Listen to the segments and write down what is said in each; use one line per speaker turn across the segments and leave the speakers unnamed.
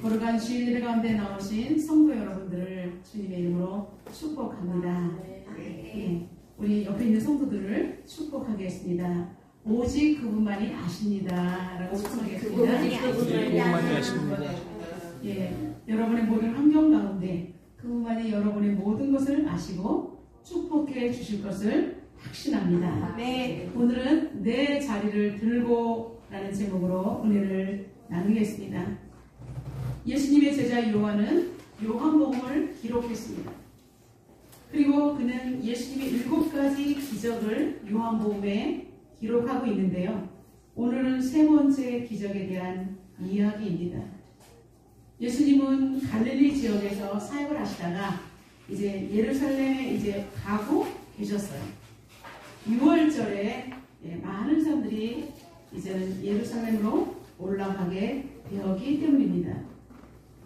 거룩한 주일 예배 가운데 나오신 성도 여러분들을 주님의 이름으로 축복합니다. 우리 옆에 있는 성도들을 축복하겠습니다. 오직 그분만이 아십니다. 라고 축복하겠습니다.
그분만이 아십니다.
여러분의 모든 환경 가운데 그분만이 여러분의 모든 것을 아시고 축복해 주실 것을 확신합니다. 오늘은 내 자리를 들고 라는 제목으로 은혜를 나누겠습니다. 예수님의 제자 요한은 요한복음을 기록했습니다. 그리고 그는 예수님의 7가지 기적을 요한복음에 기록하고 있는데요. 오늘은 3번째 기적에 대한 이야기입니다. 예수님은 갈릴리 지역에서 사역을 하시다가 이제 예루살렘에 가고 계셨어요. 6월절에 많은 사람들이 이제는 예루살렘으로 올라가게 되었기 때문입니다.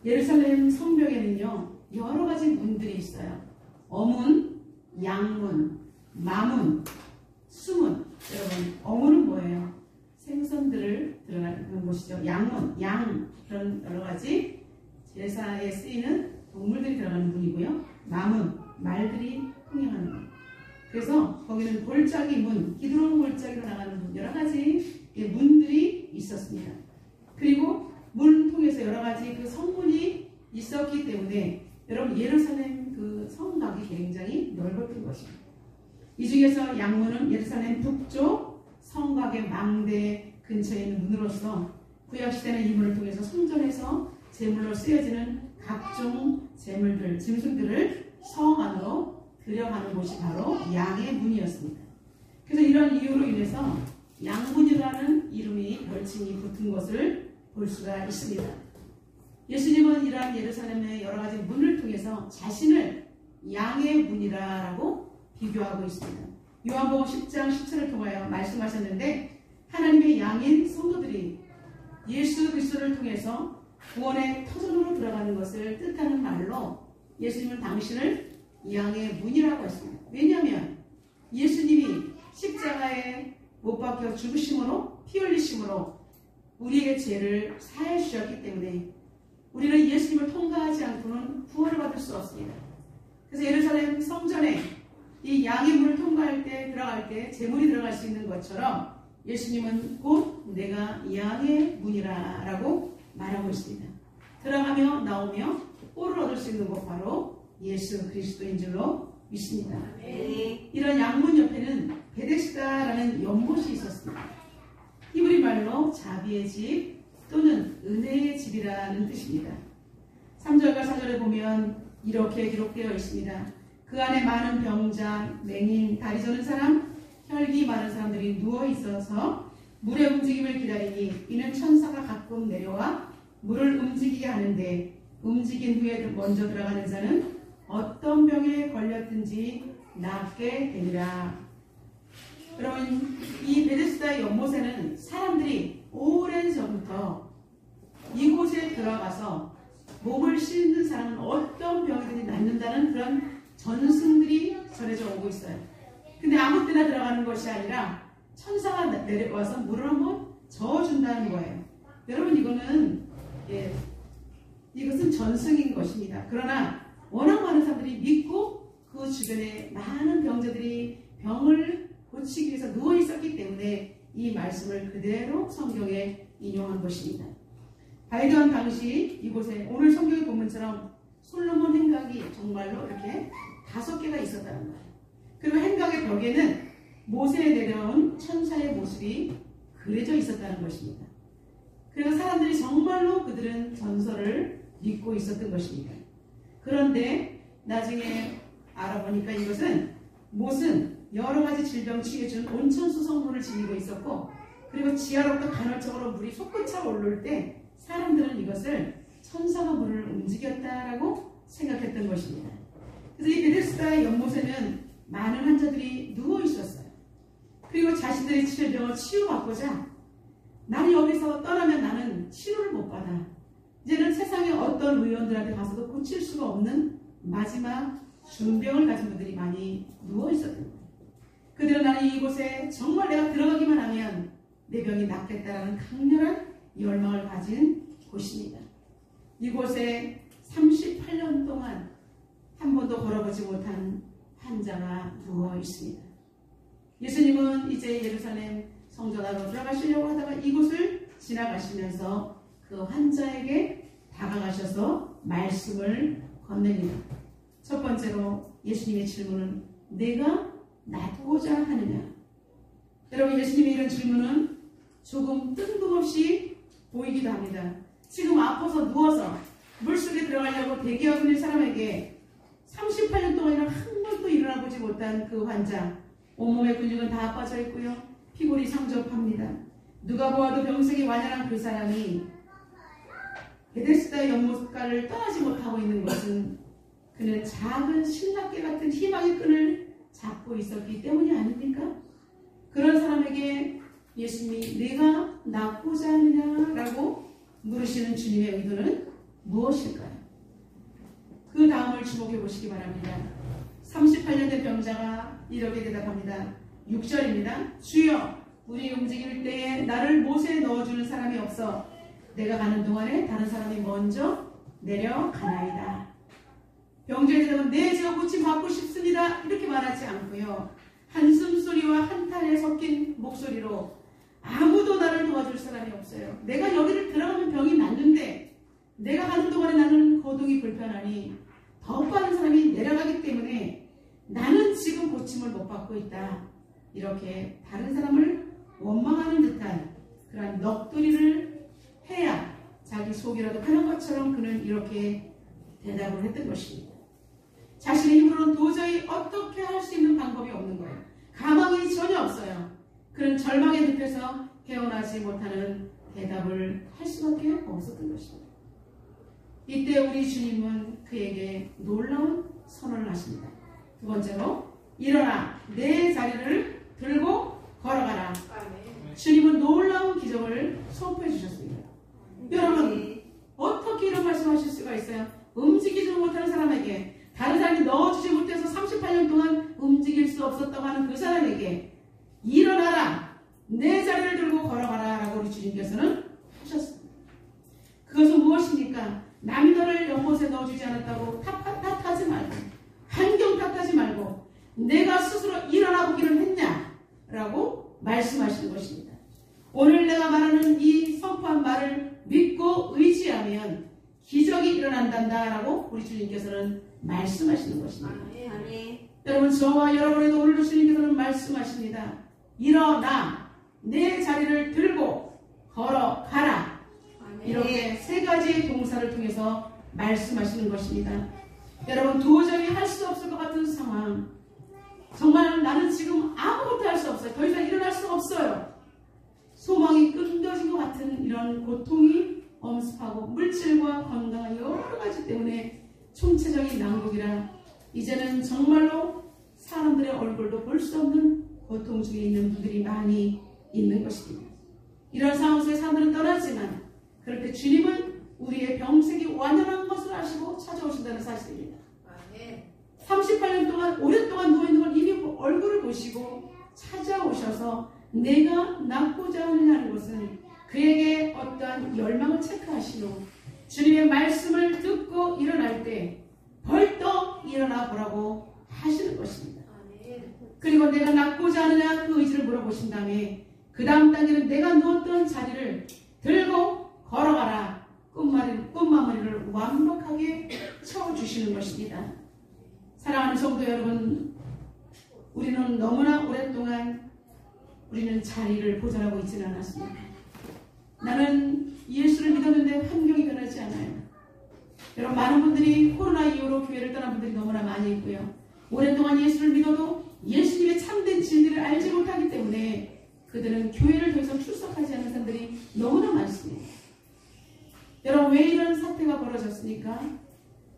예루살렘 성벽에는요, 여러 가지 문들이 있어요. 어문, 양문, 마문, 수문. 여러분, 어문은 뭐예요? 생선들을 들어가는 곳이죠. 양문, 양, 그런 여러 가지 제사에 쓰이는 동물들이 들어가는 문이고요. 마문, 말들이 통행하는 문. 그래서 거기는 골짜기 문, 기드론 골짜기로 나가는 문, 여러 가지 문들이 있었습니다. 그리고 문 통해서 여러 가지 그 성문이 있었기 때문에 여러분 예루살렘 그 성곽이 굉장히 넓었던 것입니다. 이 중에서 양문은 예루살렘 북쪽 성곽의 망대 근처에 있는 문으로서 구약시대는 이 문을 통해서 성전에서 제물로 쓰여지는 각종 제물들, 짐승들을 성 안으로 들여가는 곳이 바로 양의 문이었습니다. 그래서 이런 이유로 인해서 양문이라는 이름이 별칭이 붙은 것을 볼 수가 있습니다. 예수님은 이러한 예루살렘의 여러 가지 문을 통해서 자신을 양의 문이라고 비교하고 있습니다. 요한복음 10장 10절을 통하여 말씀하셨는데 하나님의 양인 성도들이 예수 그리스도를 통해서 구원의 터전으로 들어가는 것을 뜻하는 말로 예수님은 당신을 양의 문이라고 했습니다. 왜냐하면 예수님이 십자가에 못 박혀 죽으심으로 피 흘리심으로 우리의 죄를 사해 주셨기 때문에 우리는 예수님을 통과하지 않고는 구원을 받을 수 없습니다. 그래서 예루살렘 성전에 이 양의 문을 통과할 때 들어갈 때 제물이 들어갈 수 있는 것처럼 예수님은 곧 내가 양의 문이라 라고 말하고 있습니다. 들어가며 나오며 꼴을 얻을 수 있는 곳 바로 예수 그리스도인 줄로 믿습니다. 이런 양문 옆에는 베데스다라는 연못이 있었습니다. 히브리 말로 자비의 집 또는 은혜의 집이라는 뜻입니다. 3절과 4절에 보면 이렇게 기록되어 있습니다. 그 안에 많은 병자, 맹인, 다리 저는 사람, 혈기 많은 사람들이 누워 있어서 물의 움직임을 기다리니 이는 천사가 가끔 내려와 물을 움직이게 하는데 움직인 후에 먼저 들어가는 자는 어떤 병에 걸렸든지 낫게 되리라. 여러분, 이 베데스다 연못에는 사람들이 오랜 전부터 이곳에 들어가서 몸을 씻는 사람은 어떤 병이든지 낫는다는 그런 전승들이 전해져 오고 있어요. 근데 아무 때나 들어가는 것이 아니라 천사가 내려와서 물을 한번 저어준다는 거예요. 여러분, 이것은 전승인 것입니다. 그러나 워낙 많은 사람들이 믿고 그 주변에 많은 병자들이 병을 고치기 위해서 누워 있었기 때문에 이 말씀을 그대로 성경에 인용한 것입니다. 바이드한 당시 이곳에 오늘 성경의 본문처럼 솔로몬 행각이 정말로 이렇게 5개가 있었다는 거예요. 그리고 행각의 벽에는 모세에 내려온 천사의 모습이 그려져 있었다는 것입니다. 그래서 사람들이 정말로 그들은 전설을 믿고 있었던 것입니다. 그런데 나중에 알아보니까 이것은 못은 여러 가지 질병 치유해준 온천수 성분을 지니고 있었고, 그리고 지하로부터 간헐적으로 물이 솟구쳐 오를 때 사람들은 이것을 천사가 물을 움직였다라고 생각했던 것입니다. 그래서 이 베데스다의 연못에는 많은 환자들이 누워 있었어요. 그리고 자신들의 질병을 치유받고자 나는 여기서 떠나면 나는 치료를 못 받아. 이제는 세상의 어떤 의원들한테 가서도 고칠 수가 없는 마지막 중병을 가진 분들이 많이 누워 있었던 거예요. 그들은 나는 이곳에 정말 내가 들어가기만 하면 내 병이 낫겠다라는 강렬한 열망을 가진 곳입니다. 이곳에 38년 동안 한 번도 걸어보지 못한 환자가 누워 있습니다. 예수님은 이제 예루살렘 성전 안으로 들어가시려고 하다가 이곳을 지나가시면서 그 환자에게 다가가셔서 말씀을 건넵니다. 첫 번째로 예수님의 질문은 내가 낫고자 하느냐? 여러분, 예수님의 이런 질문은 조금 뜬금없이 보이기도 합니다. 지금 아파서 누워서 물속에 들어가려고 대기하고 있는 사람에게 38년 동안이나 한 번도 일어나보지 못한 그 환자, 온몸의 근육은 다 빠져 있고요. 피골이 상접합니다. 누가 보아도 병색이 완연한 그 사람이 베데스다 연못가를 떠나지 못하고 있는 것은 그는 작은 신랑깨 같은 희망의 끈을 잡고 있었기 때문이 아닙니까? 그런 사람에게 예수님이 내가 낫고자 하느냐라고 물으시는 주님의 의도는 무엇일까요? 그 다음을 주목해 보시기 바랍니다. 38년 된 병자가 이렇게 대답합니다. 6절입니다. 주여, 우리 움직일 때에 나를 못에 넣어주는 사람이 없어 내가 가는 동안에 다른 사람이 먼저 내려가나이다. 병자의 대답은 네, 제가 고침 받고 싶습니다. 이렇게 말하지 않고요. 한숨소리와 한탄에 섞인 목소리로 아무도 나를 도와줄 사람이 없어요. 내가 여기를 들어가면 병이 낫는데 내가 가는 동안에 나는 거동이 불편하니 더 빠른 사람이 내려가기 때문에 나는 지금 고침을 못 받고 있다. 이렇게 다른 사람을 원망하는 듯한 그런 넋두리를 해야 자기 속이라도 하는 것처럼 그는 이렇게 대답을 했던 것입니다. 자신의 힘으로는 도저히 어떻게 할 수 있는 방법이 없는 거예요. 가망이 전혀 없어요. 그는 절망에 늪에서 헤어나지 못하는 대답을 할 수밖에 없었던 것입니다. 이때 우리 주님은 그에게 놀라운 선언을 하십니다. 두 번째로 일어나 내 자리를 들고 걸어가라. 주님은 놀라운 기적을 선포해 주셨습니다. 여러분, 어떻게 이런 말씀하실 수가 있어요? 움직이지 못하는 사람에게, 다른 사람이 넣어주지 못해서 38년 동안 움직일 수 없었다고 하는 그 사람에게 일어나라, 내 자리를 들고 걸어가라 라고 우리 주님께서는 하셨습니다. 그것은 무엇입니까? 남이 너를 연못에 넣어주지 않았다고 탓하지 말고, 환경 탓하지 말고 내가 스스로 일어나 보기를 했냐 라고 말씀하시는 것입니다. 오늘 내가 말하는 이 선포한 말을 믿고 의지하면 기적이 일어난단다 라고 우리 주님께서는 말씀하시는 것입니다. 여러분, 저와 여러분에도 오늘도 주님께서는 말씀하십니다. 일어나 내 자리를 들고 걸어가라. 이렇게 세 가지의 동사를 통해서 말씀하시는 것입니다. 여러분, 도저히 할 수 없을 것 같은 상황, 정말 나는 지금 아무것도 할 수 없어요. 더 이상 일어날 수 없어요. 소망이 끊겨진 것 같은 이런 고통이 엄습하고 물질과 건강 여러 가지 때문에 총체적인 난국이라 이제는 정말로 사람들의 얼굴도 볼 수 없는 고통 중에 있는 분들이 많이 있는 것입니다. 이런 상황 속에 사람들은 떠나지만 그럴 때 주님은 우리의 병색이 완연한 것을 아시고 찾아오신다는 사실입니다. 38년 동안 오랫동안 누워있는 걸 이미 얼굴을 보시고 찾아오셔서 내가 낫고자 하느냐는 것은 그에게 어떠한 열망을 체크하시고 주님의 말씀을 듣고 일어날 때 벌떡 일어나 보라고 하시는 것입니다. 그리고 내가 낫고자 하느냐 그 의지를 물어보신 다음에 그 다음 단계는 내가 누웠던 자리를 들고 걸어가라. 꿈마무리를 완벽하게 쳐주시는 것입니다. 사랑하는 성도 여러분, 우리는 너무나 오랫동안 우리는 자리를 보존하고 있지는 않았습니다. 나는 예수를 믿었는데 환경이 변하지 않아요. 여러분, 많은 분들이 코로나 이후로 교회를 떠난 분들이 너무나 많이 있고요. 오랫동안 예수를 믿어도 예수님의 참된 진리를 알지 못하기 때문에 그들은 교회를 더 이상 출석하지 않는 사람들이 너무나 많습니다. 여러분, 왜 이런 사태가 벌어졌습니까?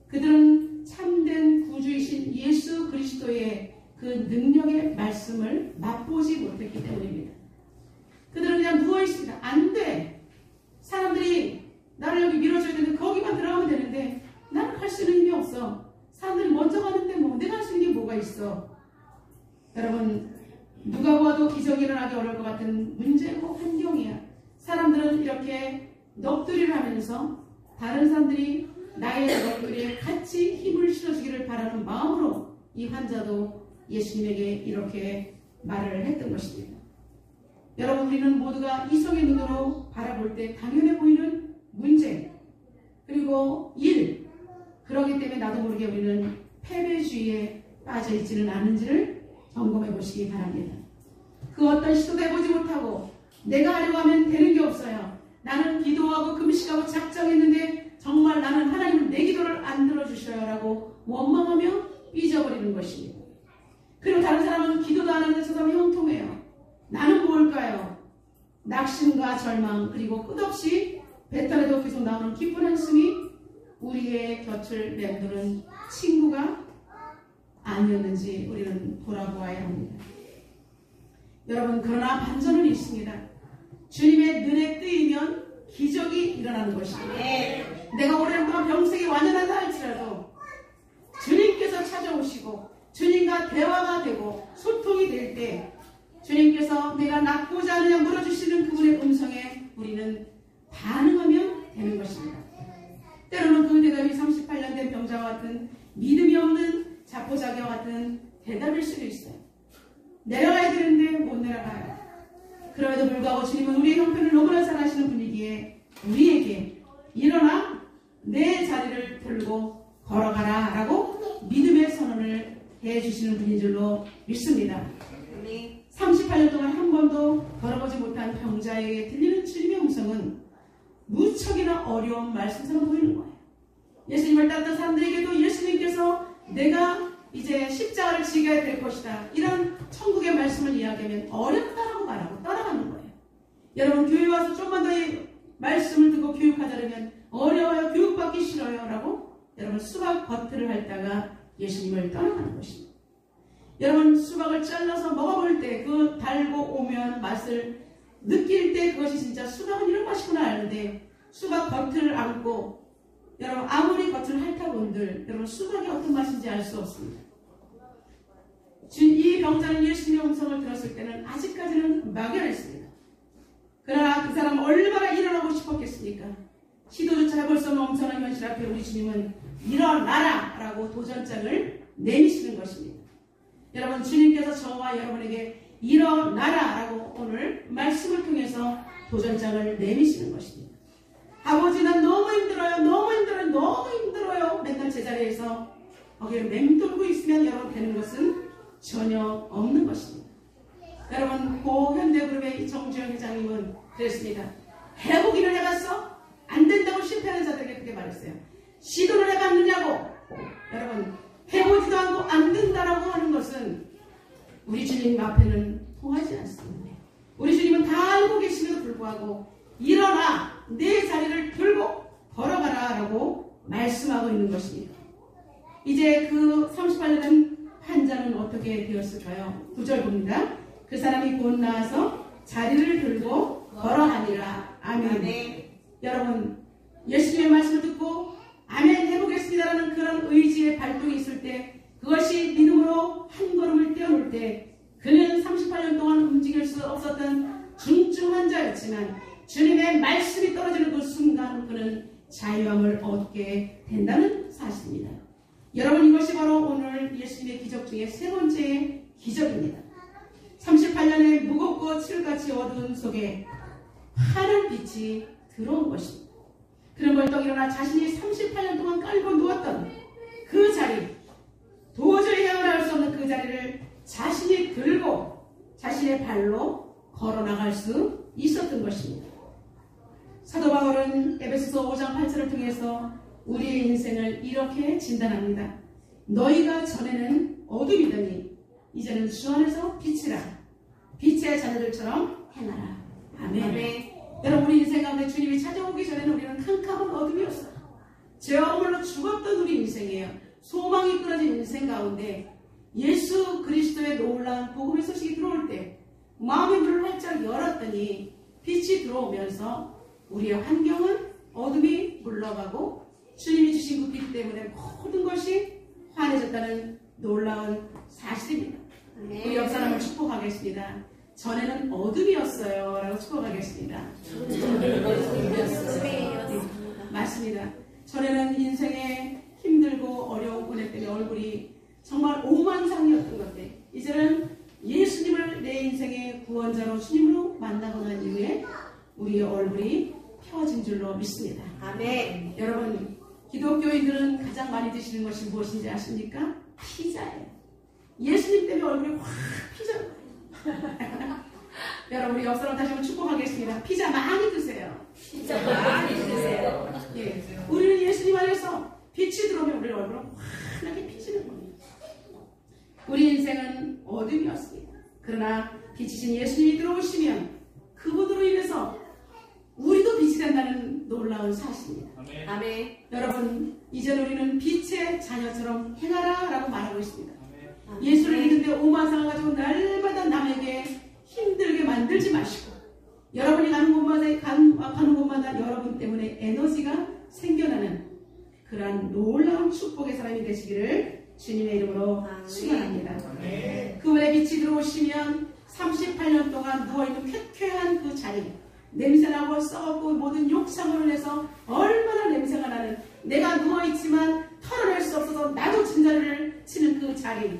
그들은 참된 구주이신 예수 그리스도의 그 능력의 말씀을 맛보지 못했기 때문입니다. 그들은 그냥 누워있습니다. 안 돼. 사람들이 나를 여기 밀어줘야 되는데 거기만 들어가면 되는데 나는 할 수 있는 힘이 없어. 사람들이 먼저 가는데 뭐 내가 할 수 있는 게 뭐가 있어. 여러분, 누가 봐도 기적이 일어나기 어려울 것 같은 문제고 환경이야. 사람들은 이렇게 넋두리를 하면서 다른 사람들이 나의 얼굴에 같이 힘을 실어주기를 바라는 마음으로 이 환자도 예수님에게 이렇게 말을 했던 것입니다. 여러분, 우리는 모두가 이성의 눈으로 바라볼 때 당연해 보이는 문제, 그리고 일, 그러기 때문에 나도 모르게 우리는 패배주의에 빠져 있지는 않은지를 점검해 보시기 바랍니다. 그 어떤 시도도 해보지 못하고 내가 하려고 하면 되는 게 없어요. 나는 기도하고 금식하고 작정했는데 정말 나는 하나님은 내 기도를 안 들어주셔요 라고 원망하며 삐져버리는 것입니다. 그리고 다른 사람은 기도도 안 하는데 저 사람이 형통해요. 나는 뭘까요? 낙심과 절망, 그리고 끝없이 뱉어내도 계속 나오는 기쁜 한숨이 우리의 곁을 맴도는 친구가 아니었는지 우리는 돌아보아야 합니다. 여러분, 그러나 반전은 있습니다. 주님의 눈에 뜨이면 기적이 일어나는 것입니다. 내가 오랜 동안 병색이 완연하다 할지라도 주님께서 찾아오시고 주님과 대화가 되고 소통이 될 때 주님께서 내가 낫고자 하느냐 물어주시는 그분의 음성에 우리는 반응하면 되는 것입니다. 때로는 그 대답이 38년 된 병자와 같은 믿음이 없는 자포자기와 같은 대답일 수도 있어요. 내려가야 되는데 못 내려가요. 그럼에도 불구하고 주님은 우리의 형편을 너무나 잘 아시는 분이기에 우리에게 일어나 내 자리를 들고 걸어가라 라고 믿음의 선언을 해주시는 분인 줄로 믿습니다. 38년 동안 한 번도 걸어보지 못한 병자에게 들리는 주님의 음성은 무척이나 어려운 말씀처럼 보이는 거예요. 예수님을 따르던 사람들에게도 예수님께서 내가 이제 십자가를 지게 될 것이다, 이런 천국의 말씀을 이야기하면 어렵다라고 말하고 따라가는 거예요. 여러분, 교회 와서 좀만 더 이 말씀을 듣고 교육하자면 어려워요, 교육받기 싫어요 라고 여러분 수박 버틀을 핥다가 예수님을 떠나가는 것입니다. 여러분, 수박을 잘라서 먹어볼 때 그 달고 오면 맛을 느낄 때 그것이 진짜 수박은 이런 맛이구나 아는데, 수박 겉을 안고 여러분 아무리 겉을 핥아본들 여러분 수박이 어떤 맛인지 알 수 없습니다. 이 병자는 예수님의 음성을 들었을 때는 아직까지는 막연했습니다. 그러나 그 사람은 얼마나 일어나고 싶었겠습니까? 시도조차 해볼 수 없는 엄청난 현실 앞에 우리 주님은 일어나라 라고 도전장을 내미시는 것입니다. 여러분, 주님께서 저와 여러분에게 일어나라 라고 오늘 말씀을 통해서 도전장을 내미시는 것입니다. 아버지, 난 너무 힘들어요, 너무 힘들어요, 너무 힘들어요. 맨날 제자리에서 거기를 맴돌고 있으면 여러분 되는 것은 전혀 없는 것입니다. 여러분, 고 현대그룹의 정주영 회장님은 그랬습니다. 해보기를 해봤어? 안 된다고 실패하는 자들에게 그렇게 말했어요. 시도를 해봤느냐고. 여러분, 해보지도 않고 안 된다라고 하는 것은 우리 주님 앞에는 통하지 않습니다. 우리 주님은 다 알고 계심에도 불구하고 일어나 내 자리를 들고 걸어가라 라고 말씀하고 있는 것입니다. 이제 그 38년 된 환자는 어떻게 되었을까요? 9절 봅니다. 그 사람이 곧 나와서 자리를 들고 걸어가니라. 아멘. 여러분, 예수님의 말씀을 듣고 아멘 해보겠습니다라는 그런 의지의 발동이 있을 때, 그것이 믿음으로 한 걸음을 떼어놓을 때, 그는 38년 동안 움직일 수 없었던 중증 환자였지만 주님의 말씀이 떨어지는 그 순간 그는 자유함을 얻게 된다는 사실입니다. 여러분, 이것이 바로 오늘 예수님의 기적 중에 세 번째 기적입니다. 38년의 무겁고 칠같이 어두운 속에 환한 빛이 들어온 것입니다. 그는 벌떡 일어나 자신이 38년 동안 깔고 누웠던 그 자리, 도저히 헤어나올 수 없는 그 자리를 자신이 들고 자신의 발로 걸어나갈 수 있었던 것입니다. 사도 바울은 에베소서 5장 8절을 통해서 우리의 인생을 이렇게 진단합니다. 너희가 전에는 어둠이더니 이제는 주 안에서 빛이라. 빛의 자녀들처럼 행하라. 아멘. 아멘. 여러분, 우리 인생 가운데 주님이 찾아오기 전에는 우리는 캄캄한 어둠이었어요. 죄와 허물로 죽었던 우리 인생이에요. 소망이 끊어진 인생 가운데 예수 그리스도의 놀라운 복음의 소식이 들어올 때 마음의 문을 활짝 열었더니 빛이 들어오면서 우리의 환경은 어둠이 물러가고 주님이 주신 그 빛 때문에 모든 것이 환해졌다는 놀라운 사실입니다. 우리 옆 사람을 축복하겠습니다. 전에는 어둠이었어요 라고 축복하겠습니다. 맞습니다. 전에는 인생에 힘들고 어려운 고뇌 때문에 얼굴이 정말 오만상이었던 건데 이제는 예수님을 내 인생의 구원자로 주님으로 만나고 난 이후에 우리의 얼굴이 펴진 줄로 믿습니다.
아멘.
여러분, 기독교인들은 가장 많이 드시는 것이 무엇인지 아십니까? 피자예요. 예수님 때문에 얼굴이 확 피자. 여러분, 우리 옆사람 다시 한번 축복하겠습니다. 피자 많이 드세요.
진짜 많이 드세요.
예, 우리는 예수님 안에서 빛이 들어오면 우리 얼굴은 환하게 비치는 겁니다. 우리 인생은 어둠이었습니다. 그러나 빛이신 예수님이 들어오시면 그분으로 인해서 우리도 빛이 된다는 놀라운 사실입니다.
아멘.
아멘.
여러분, 이제 우리는 빛의 자녀처럼 행하라 라고 말하고 있습니다.
아멘.
예수를 믿는데 오만상을 가지고 날마다 남에게 힘들게 만들지 마시고 여러분이 가는 곳마다 여러분 때문에 에너지가 생겨나는 그러한 놀라운 축복의 사람이 되시기를 주님의 이름으로 축원합니다. 그분의 빛이 들어오시면 38년 동안 누워있는 쾌쾌한 그 자리, 냄새나고 썩고 모든 욕창으로 해서 얼마나 냄새가 나는, 내가 누워있지만 털어낼 수 없어서 나도 진자를 치는 그 자리,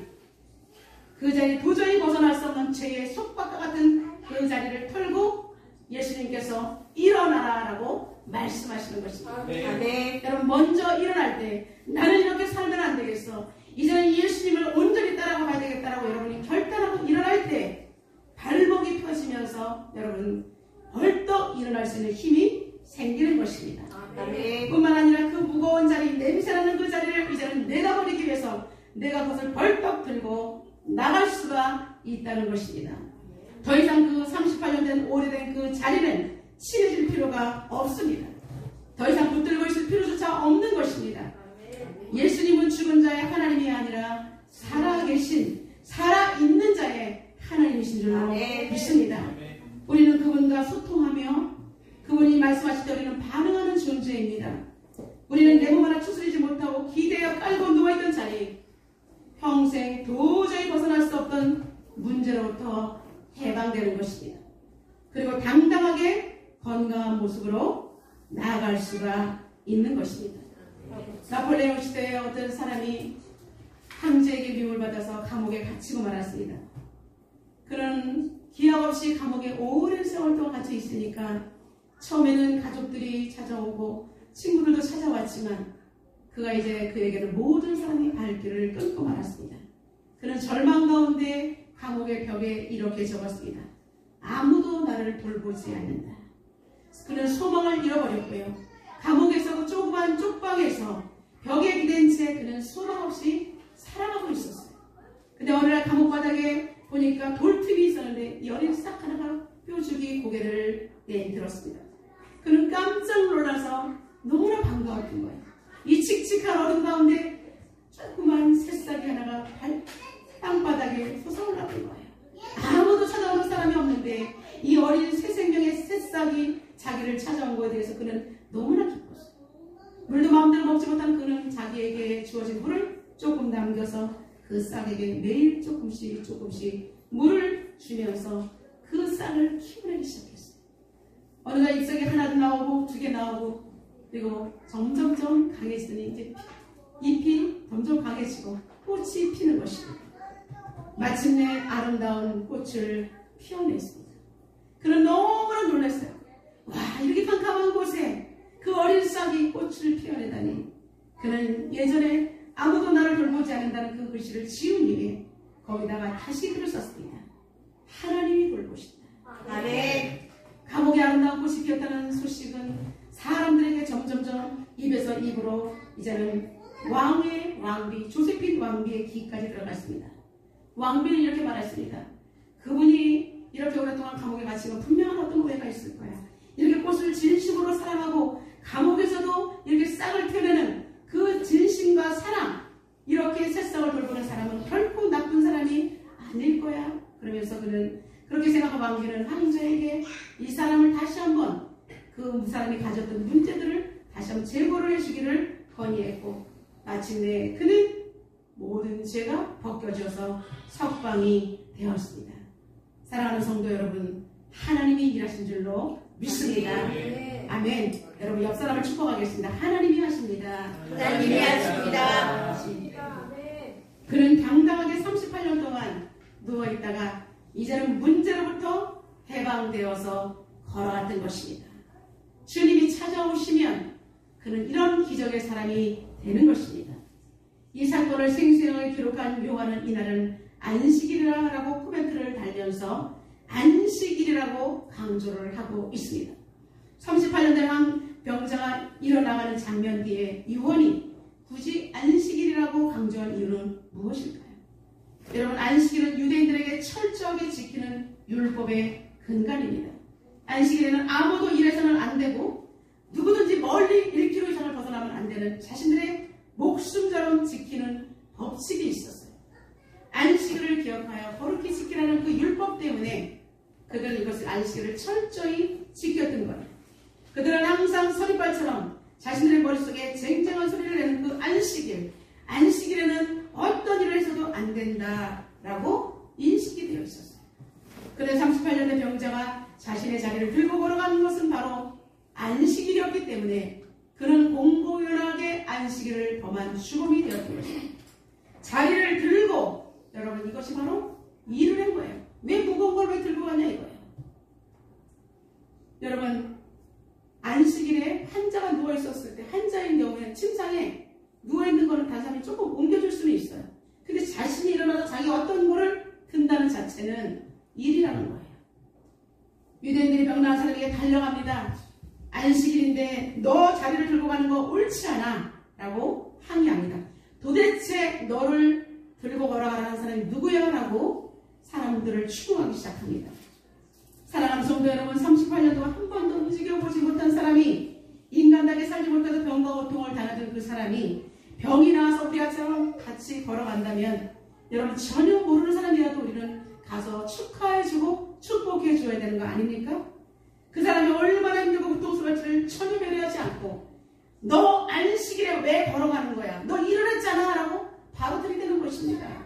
도저히 벗어날 수 없는 죄의 속박과 같은 그 자리를 털고 예수님께서 일어나라라고 말씀하시는 것입니다.
아멘.
여러분, 먼저 일어날 때 나는 이렇게 살면 안 되겠어, 이제는 예수님을 온전히 따라가 봐야 되겠다라고 여러분이 결단하고 일어날 때 발목이 펴지면서 여러분 벌떡 일어날 수 있는 힘이 생기는 것입니다.
아멘.
뿐만 아니라 그 무거운 자리, 냄새나는 그 자리를 이제는 내다버리기 위해서 내가 그것을 벌떡 들고 나갈 수가 있다는 것입니다. 더 이상 그 38년 된 오래된 그 자리는 친해질 필요가 없습니다. 더 이상 붙들고 있을 필요조차 없는 것입니다. 예수님은 죽은 자의 하나님이 아니라 살아계신, 살아있는 자의 하나님이신 줄로 믿습니다. 우리는 그분과 소통하며 그분이 말씀하실 때 우리는 반응하는 존재입니다. 우리는 내 몸 하나 추스리지 못하고 기대어 깔고 누워있던 자리, 평생 도저히 벗어날 수 없던 문제로부터 해방되는 것입니다. 그리고 당당하게 건강한 모습으로 나아갈 수가 있는 것입니다. 나폴레옹 시대에 어떤 사람이 황제에게 미움을 받아서 감옥에 갇히고 말았습니다. 그는 기약 없이 감옥에 오랜 세월 동안 갇혀 있으니까 처음에는 가족들이 찾아오고 친구들도 찾아왔지만 그가 이제 그에게는 모든 사람이 발길을 끊고 말았습니다. 그는 절망 가운데 감옥의 벽에 이렇게 적었습니다. 아무도 나를 돌보지 않는다. 그는 소망을 잃어버렸고요. 감옥에서도 조그만 쪽방에서 벽에 기댄 채 그는 소망 없이 살아가고 있었어요. 근데 어느 날 감옥 바닥에 보니까 돌틈이 있었는데 이 어린 싹 하나가 뾰족이 고개를 내밀었습니다. 그는 깜짝 놀라서 너무나 반가웠던 거예요. 이 칙칙한 얼음 가운데 조그만 새싹이 하나가 땅바닥에 솟아올랐던 거예요. 아무도 찾아오는 사람이 없는데 이 어린 새 생명의 새싹이 자기를 찾아온 것에 대해서 그는 너무나 기뻤어요. 물도 마음대로 먹지 못한 그는 자기에게 주어진 물을 조금 남겨서 그 싹에게 매일 조금씩 물을 주면서 그 싹을 키우기 시작했어요. 어느 날 잎사귀 하나 나오고 두 개 나오고 그리고 점점점 강해지더니 이제 잎이 점점 강해지고 꽃이 피는 것입니다. 마침내 아름다운 꽃을 피워냈습니다. 그는 너무나 놀랐어요. 와, 이렇게 캄캄한 곳에 그 어린 싹이 꽃을 피워내다니. 그는 예전에 아무도 나를 돌보지 않는다는 그 글씨를 지운 이후에 거기다가 다시 글을 썼습니다. 하나님이 돌보신다.
아멘.
감옥에 아름다운 꽃이 피었다는 소식은 사람들에게 점점점 입에서 입으로 이제는 왕의 왕비, 조세핀 왕비의 귀까지 들어갔습니다. 왕비는 이렇게 말했습니다. 그분이 이렇게 오랫동안 감옥에 갇히면 분명한 어떤 오해가 있을 거야. 이렇게 꽃을 진심으로 사랑하고 감옥에서도 이렇게 싹을 펴내는 그 진심과 사랑, 이렇게 새싹을 돌보는 사람은 결코 나쁜 사람이 아닐 거야. 그러면서 그는 그렇게 생각하고 왕비는 황제에게 이 사람을 다시 한번 그 사람이 가졌던 문제들을 다시 한번 제거를 해주기를 건의했고 마침내 그는 모든 죄가 벗겨져서 석방이 되었습니다. 사랑하는 성도 여러분, 하나님이 일하신 줄로 믿습니다. 아멘. 여러분 옆 사람을 축복하겠습니다. 하나님이 하십니다.
하나님이 하십니다.
그는 당당하게 38년 동안 누워있다가 이제는 문제로부터 해방되어서 걸어갔던 것입니다. 주님이 찾아오시면 그는 이런 기적의 사람이 되는 것입니다. 이 사건을 생생하게 기록한 요한은 이날은 안식일이라고 코멘트를 달면서 안식일이라고 강조를 하고 있습니다. 38년 된 병자가 일어나가는 장면 뒤에 요한이 굳이 안식일이라고 강조한 이유는 무엇일까요? 여러분, 안식일은 유대인들에게 철저하게 지키는 율법의 근간입니다. 안식일에는 아무도 일해서는 안 되고 누구든지 멀리 1km 이상을 벗어나면 안 되는 자신들의 목숨처럼 지키는 법칙이 있었어요. 안식일을 기억하여 거룩히 지키라는 그 율법 때문에 그들은 이것을 안식일을 철저히 지켰던 거예요. 그들은 항상 서리발처럼 자신들의 머릿속에 쟁쟁한 소리를 내는 그 안식일에는 어떤 일을 해서도 안 된다라고 인식이 되어 있었어요. 그래서 38년 된 병자가 자신의 자리를 들고 걸어가는 것은 바로 안식일이었기 때문에 그는 공공연하게 안식일을 범한 죽음이 되었던 것입니다. 자리를 들고, 여러분, 이것이 바로 일을 한 거예요. 왜 무거운 걸 왜 들고 가냐 이거예요. 여러분, 안식일에 환자가 누워있었을 때 환자인 경우에는 침상에 누워있는 거는 다른 사람이 조금 옮겨줄 수는 있어요. 근데 자신이 일어나서 자기 어떤 거를 든다는 자체는 일이라는 거예요. 유대인들이 병나은 사람에게 달려갑니다. 안식일인데 너 자리를 들고 가는 거 옳지 않아 라고 항의합니다. 도대체 너를 들고 걸어가라는 사람이 누구야? 라고 사람들을 추궁하기 시작합니다. 사랑하는 성도 여러분, 38년 동안 한 번도 움직여보지 못한 사람이, 인간답게 살지 못해서 병과 고통을 당하던 그 사람이 병이 나와서 우리처럼 같이 걸어간다면 여러분, 전혀 모르는 사람이라도 우리는 가서 축하해주고 축복해줘야 되는 거 아닙니까? 그 사람이 얼마나 힘들고 고통스러울지를 전혀 배려하지 않고 너 안식일에 왜 걸어가는 거야? 너 일을 했잖아 라고 바로 들이대는 것입니다.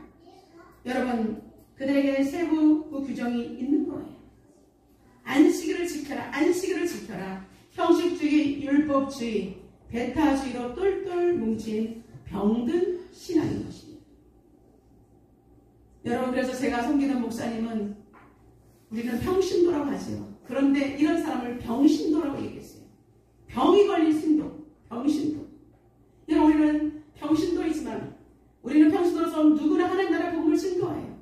여러분, 그들에게 세부 규정이 있는 거예요. 안식일을 지켜라, 안식일을 지켜라. 형식주의, 율법주의, 배타주의로 똘똘 뭉친 병든 신앙인 것입니다. 여러분, 그래서 제가 섬기는 목사님은 우리는 평신도라고 하죠. 그런데 이런 사람을 병신도라고 얘기했어요. 병이 걸린 신도, 병신도. 여러분, 우리는 병신도이지만 우리는 평신도로서 누구나 하나님 나라 복음을 증거해요.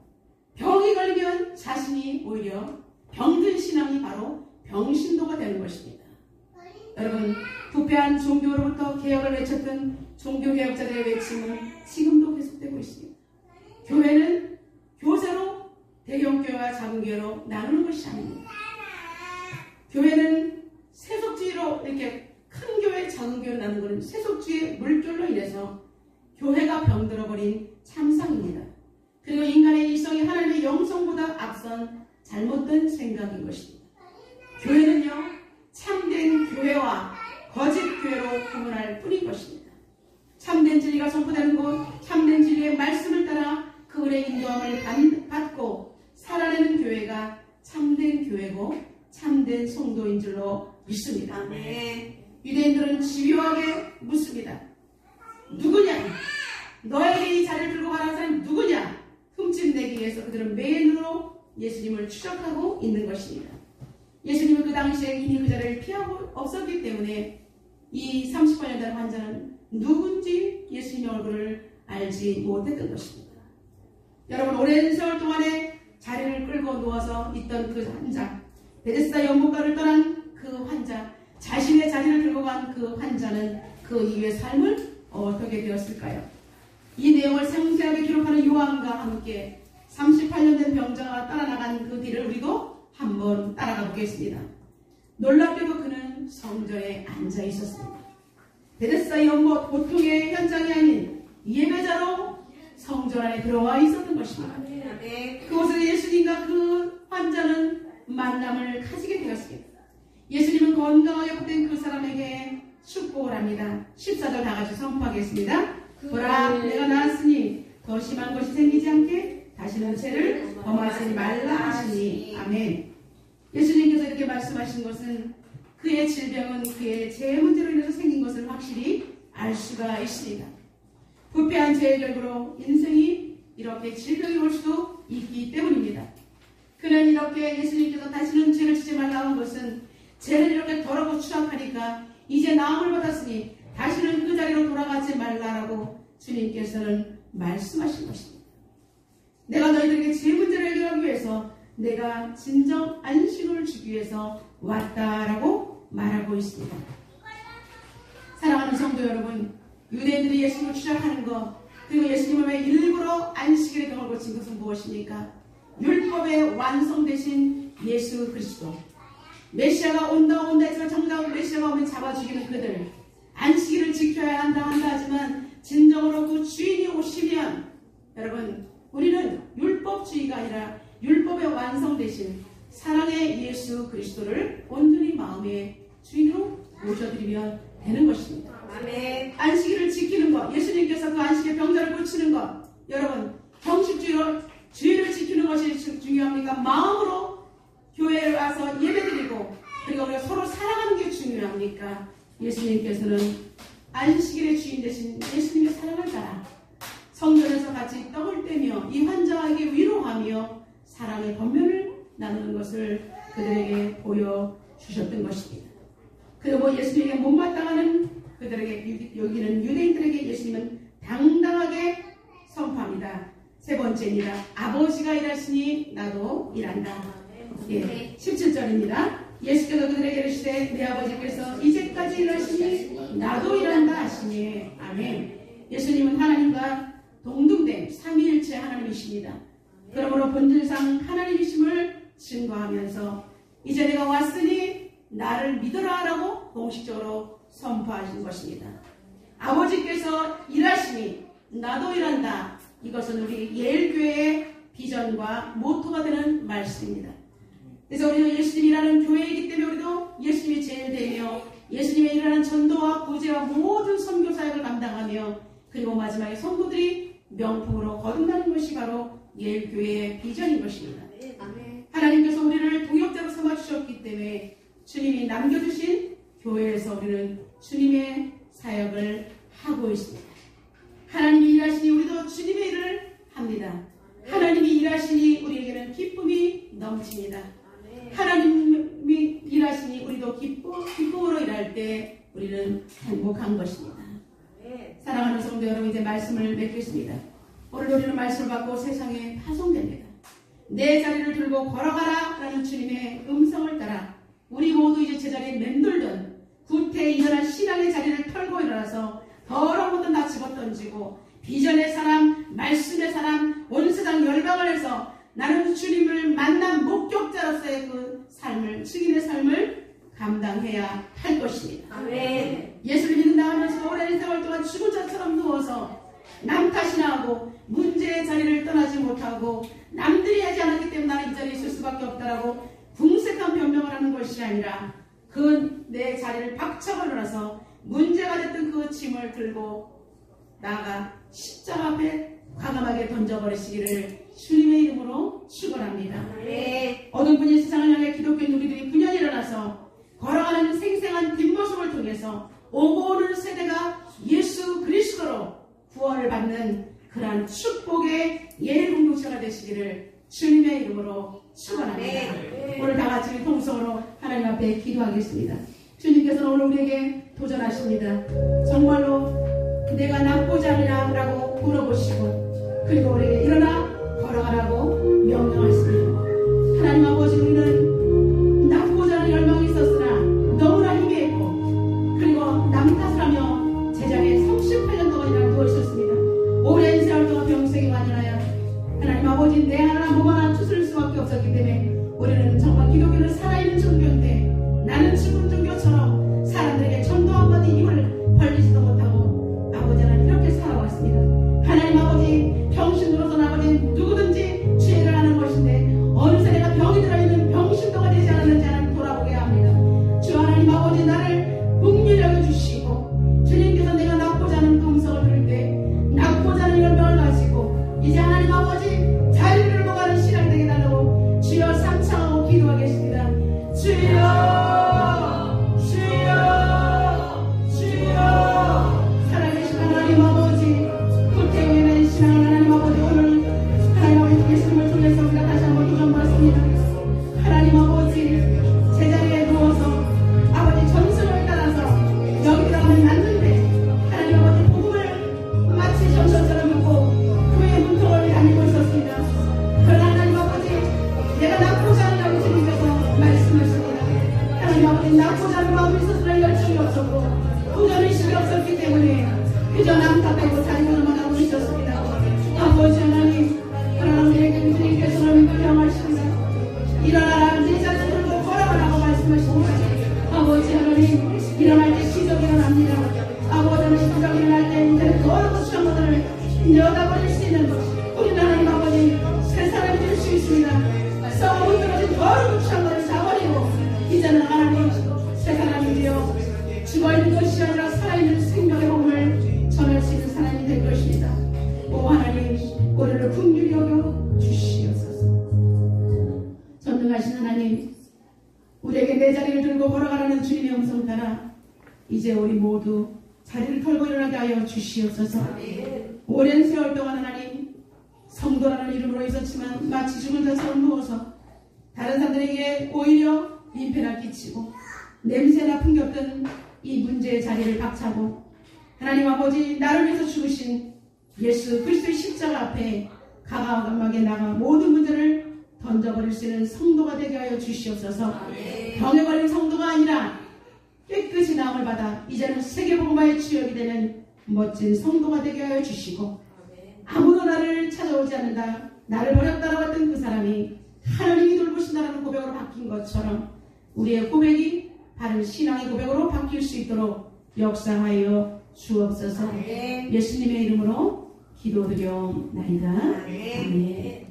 병이 걸리면 자신이 오히려 병든 신앙이 바로 병신도가 되는 것입니다. 여러분, 부패한 종교로부터 개혁을 외쳤던 종교개혁자들의 외침은 지금도 계속되고 있습니다. 교회는 교사로 대형교회와 작은교회로 나누는 것이 아닙니다. 교회는 세속주의로 이렇게 큰 교회, 작은 교회로 나누는 것은 세속주의의 물결로 인해서 교회가 병들어버린 참상입니다. 그리고 인간의 이성이 하나님의 영성보다 앞선 잘못된 생각인 것입니다. 교회는요, 참된 교회와 거짓 교회로 구분할 뿐인 것입니다. 참된 진리가 선포되는 곳, 참된 진리의 말씀을 따라 그 은혜의 인도함을 받고 살아내는 교회가 참된 교회고 참된 성도인 줄로 믿습니다.
네.
유대인들은 집요하게 묻습니다. 누구냐? 너에게 이 자리를 들고 가라는 사람이 누구냐? 흠집내기 위해서 그들은 맨으로 예수님을 추적하고 있는 것입니다. 예수님은 그 당시에 이미 그 자리를 피하고 없었기 때문에 이 38년 된 환자는 누군지 예수님의 얼굴을 알지 못했던 것입니다. 여러분, 오랜 세월 동안에 자리를 끌고 누워서 있던 그 환자, 베데스다 연못가를 떠난 그 환자, 자신의 자리를 들고 간 그 환자는 그 이후의 삶을 어떻게 되었을까요? 이 내용을 상세하게 기록하는 요한과 함께 38년 된 병자가 따라나간 그 뒤를 우리도 한번 따라가 보겠습니다. 놀랍게도 그는 성전에 앉아 있었습니다. 베데스다 연못, 보통의 현장이 아닌 예배자로 성전 안에 들어와 있었던 것입니다. 그곳에서 예수님과 그 환자는 만남을 가지게 되었습니다. 예수님은 건강하게 회복된 그 사람에게 축복을 합니다. 14절 다 같이 선포하겠습니다. 보라, 내가 나았으니 더 심한 것이 생기지 않게 다시는 죄를 범하지 말라 하시니. 아멘. 예수님께서 이렇게 말씀하신 것은 그의 질병은 그의 죄 문제로 인해서 생긴 것을 확실히 알 수가 있습니다. 부패한 죄의 결과로 인생이 이렇게 질병이 올 수도 있기 때문입니다. 그는 이렇게 예수님께서 다시는 죄를 지지 말라고 한 것은 죄는 이렇게 더럽고 추악하니까 이제 나음을 받았으니 다시는 그 자리로 돌아가지 말라라고 주님께서는 말씀하신 것입니다. 내가 너희들에게 죄 문제를 해결하기 위해서 내가 진정 안식을 주기 위해서 왔다라고 말하고 있습니다. 사랑하는 성도 여러분, 유대인들이 예수님을 추적하는 것, 그리고 예수님을 왜 일부러 안식일에 병을 고친 것은 무엇입니까? 율법의 완성되신 예수 그리스도, 메시아가 온다 했지만 정작 메시아가 오면 잡아 죽이는 그들, 안식일을 지켜야 한다 하지만 진정으로 그 주인이 오시면 여러분, 우리는 율법주의가 아니라 율법의 완성되신 사랑의 예수 그리스도를 온전히 마음의 주인으로 모셔드리면 되는 것입니다.
아멘.
안식일을 지키는 것, 예수님께서 그 안식의 병자를 고치는 것, 여러분 형식주의로 주의를 지키는 것이 중요합니까? 마음으로 교회에 와서 예배드리고 그리고 우리가 서로 사랑하는 게 중요합니까? 예수님께서는 안식일의 주인 되신 예수님의 사랑을 따라 성전에서 같이 떡을 떼며 이 환자에게 위로하며 사랑의 권면을 나누는 것을 그들에게 보여주셨던 것입니다. 그리고 예수님에게 못마땅하는 그들에게 여기는 유대인들에게 예수님은 당당하게 선포합니다. 세 번째입니다. 아버지가 일하시니 나도 일한다. 예, 17절입니다. 예수께서 그들에게 이르시되 내 아버지께서 이제까지 일하시니 나도 일한다 하시니 아멘. 예수님은 하나님과 동등된 삼위일체 하나님이십니다. 그러므로 본질상 하나님이심을 증거하면서 이제 내가 왔으니 나를 믿어라 라고 공식적으로 선포하신 것입니다. 아버지께서 일하시니 나도 일한다. 이것은 우리 예일교회의 비전과 모토가 되는 말씀입니다. 그래서 우리는 예수님이라는 교회이기 때문에 우리도 예수님이 제일 되며 예수님의 일하는 전도와 구제와 모든 선교 사역을 감당하며 그리고 마지막에 성도들이 명품으로 거듭나는 것이 바로 예일교회의 비전인 것입니다. 하나님께서 우리를 동역자로 삼아주셨기 때문에 주님이 남겨주신 교회에서 우리는 주님의 사역을 하고 있습니다. 하나님이 일하시니 우리도 주님의 일을 합니다. 하나님이 일하시니 우리에게는 기쁨이 넘칩니다. 하나님이 일하시니 우리도 기쁨으로 일할 때 우리는 행복한 것입니다. 사랑하는 성도 여러분, 이제 말씀을 맺겠습니다. 오늘 우리는 말씀을 받고 세상에 파송됩니다. 내 자리를 들고 걸어가라 라는 주님의 음성을 따라 우리 모두 이제 제자리에 맴돌던 구태에 일어난 신앙의 자리를 털고 일어나서 더러운 것도 다 집어던지고 비전의 사람, 말씀의 사람, 온 세상 열방을 해서 나는 주님을 만난 목격자로서의 그 삶을, 증인의 삶을 감당해야 할 것입니다.
아멘.
예수를 믿는다 하면서 오랜 세월 동안 죽은 자처럼 누워서 남 탓이나 하고 문제의 자리를 떠나지 못하고 남들이 하지 않았기 때문에 나는 이 자리에 있을 수밖에 없다라고 궁색한 변명을 하는 것이 아니라 그 내 자리를 박차버려서 문제가 됐던 그 짐을 들고 나아가 십자가 앞에 과감하게 던져버리시기를 주님의 이름으로 축원합니다.
네.
어두운 분이 세상을 향해 기독교인 우리들이 분연히 일어나서 걸어가는 생생한 뒷모습을 통해서 오고 오는 세대가 예수 그리스도로 구원을 받는 그러한 축복의 예일 공동체가 되시기를 주님의 이름으로 축원합니다.
네.
오늘 다 같이 통성으로 하나님 앞에 기도하겠습니다. 주님께서는 오늘 우리에게 도전하십니다. 정말로 내가 낫고자 하느냐 라고 물어보시고 그리고 우리에게 일어나 걸어가라고 명령하십니다. 하나님 아버지, 우리는 낫고자 하는 열망이 있었으나 너무나 힘이 있고 그리고 남 탓을 하며 제자리에 38년 동안이나 누워있었습니다. 오랜 세월 동안 병sek이 완연하여 하나님 아버지 내 하나 몸 하나 추스릴 수밖에 없었기 때문에 우리는 정말 기독교는 살아있는 종교인데 나는 죽은 종교처럼 사람들에게 전도 한마디 입을 벌리지도 못하고 아버지 하나님 이렇게 살아왔습니다. 하나님 아버지, 병신 들어선 아버지 누구든지 죄를 하는 것인데 어느새 내가 병이 들어있는 병신도가 되지 않았는지 하나님 돌아보게 합니다. 주 하나님 아버지, 나를 국민하게 주시고 주님께서 내가 낫고자 하는 음성을 들을 때 낫고자 하는 열명을 가지고 이제 하나님 아버지 자리를 들고 가는 신앙이 되게 달라고 주여 삼창하고 기도하겠습니다. 그저 남탓하고 자기만만 하고 있었습니다. 아버지 하나님, 그러나 우리에게 주님께서 너무 명하십니다. 일어나라, 네 자손 들고 걸어가라고 말씀하십니다. 아버지 하나님, 일어날 때 기적이 일어납니다. 아버지 하나님, 기적이 일어날 때 이제는 거룩한 수장들을 내어다버릴 수 있는 것, 우리 하나님 아버지 세상을 줄 수 있습니다. 썩어 흔들어진 거룩한 수장들을 다버리고 이제는 하나님 새 사람이 되어 죽어있는 것이 아니라 살아있는 생명의 몸을 전할 수 있는 사람이 될 것입니다. 오 하나님, 우리를 긍휼히 여겨 주시옵소서. 전능하신 하나님, 우리에게 내 자리를 들고 걸어가라는 주님의 음성 따라 이제 우리 모두 자리를 털고 일어나게 하여 주시옵소서. 오랜 세월 동안 하나님, 성도라는 이름으로 있었지만 마치 죽은 자처럼 누워서 다른 사람들에게 오히려 민폐나 끼치고 냄새나 풍겼던 이 문제의 자리를 박차고 하나님 아버지, 나를 위해서 죽으신 예수 그리스도의 십자가 앞에 가감하게 나가 모든 문제를 던져버릴 수 있는 성도가 되게 하여 주시옵소서. 병에 걸린 성도가 아니라 깨끗이 나음을 받아 이제는 세계복음화의 주역이 되는 멋진 성도가 되게 하여 주시고, 아무도 나를 찾아오지 않는다, 나를 버렸다라고 했던 그 사람이 하나님이 돌보신다라는 고백으로 바뀐 것처럼 우리의 고백이 바른 신앙의 고백으로 바뀔 수 있도록 역사하여 주옵소서. 예수님의 이름으로 기도드려옵나이다. 아멘.